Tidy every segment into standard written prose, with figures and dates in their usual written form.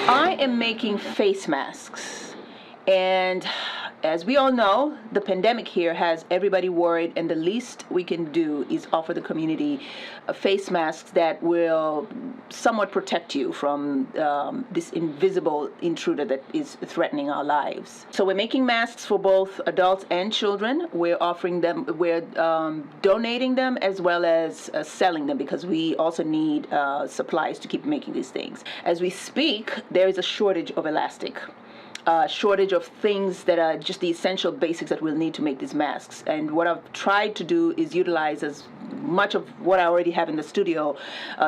I am making face masks, and as we all know, the pandemic here has everybody worried, and the least we can do is offer the community face masks that will somewhat protect you from this invisible intruder that is threatening our lives. So we're making masks for both adults and children. We're offering them, we're donating them as well as selling them, because we also need supplies to keep making these things. As we speak, there is a shortage of elastic. Shortage of things that are just the essential basics that we'll need to make these masks. And what I've tried to do is utilize as much of what I already have in the studio.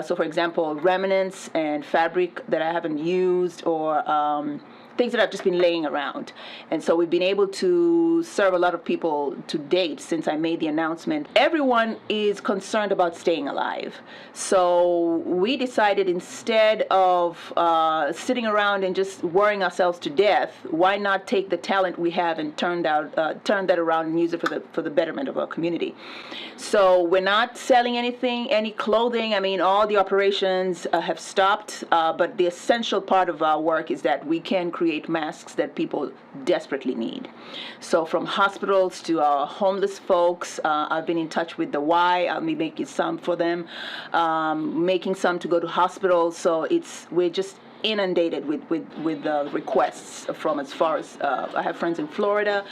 So for example, remnants and fabric that I haven't used, or things that I've just been laying around. And so we've been able to serve a lot of people to date since I made the announcement. Everyone is concerned about staying alive. So we decided, instead of sitting around and just worrying ourselves to death, why not take the talent we have and turn that around and use it for the betterment of our community. So we're not selling any clothing. I mean, all the operations have stopped, but the essential part of our work is that we can create masks that people desperately need. So from hospitals to our homeless folks, I've been in touch with the Y. I'll be making some for them, making some to go to hospitals. So we're just inundated with requests from as far as I have friends in Florida,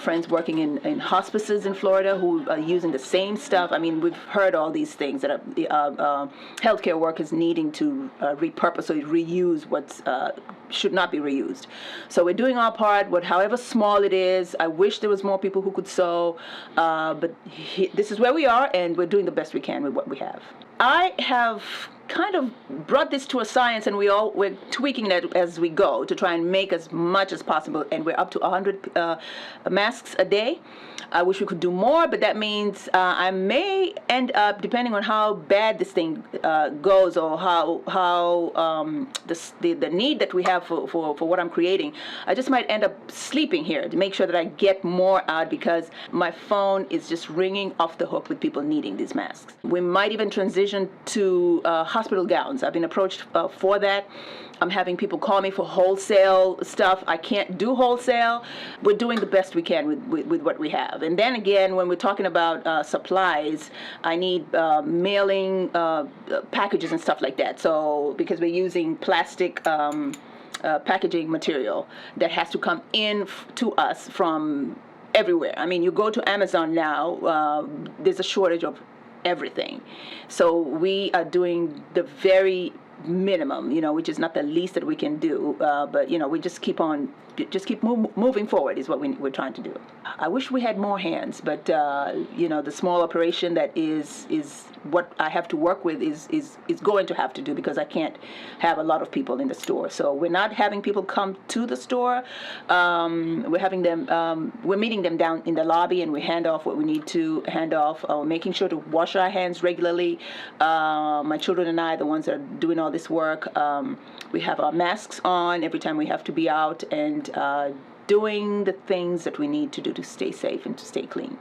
friends working in hospices in Florida who are using the same stuff. I mean, we've heard all these things that are healthcare workers needing to repurpose or reuse what should not be reused. So we're doing our part, however small it is. I wish there was more people who could sew, but this is where we are, and we're doing the best we can with what we have. I have kind of brought this to a science, and we're tweaking it as we go to try and make as much as possible, and we're up to 100 masks a day. I wish we could do more, but that means I may end up, depending on how bad this thing goes, or how the need that we have for what I'm creating, I just might end up sleeping here to make sure that I get more out, because my phone is just ringing off the hook with people needing these masks. We might even transition to hospital gowns. I've been approached for that. I'm having people call me for wholesale stuff. I can't do wholesale. We're doing the best we can with what we have. And then again, when we're talking about supplies, I need mailing packages and stuff like that. So because we're using plastic packaging material that has to come in to us from everywhere. I mean, you go to Amazon now, there's a shortage of everything. So we are doing the very minimum, which is not the least that we can do, but we just keep moving forward is what we're trying to do. I wish we had more hands, but the small operation that is what I have to work with is going to have to do, because I can't have a lot of people in the store. So we're not having people come to the store. We're having them. We're meeting them down in the lobby, and we hand off what we need to hand off. Making sure to wash our hands regularly. My children and I are the ones that are doing all this work. We have our masks on every time we have to be out, and doing the things that we need to do to stay safe and to stay clean.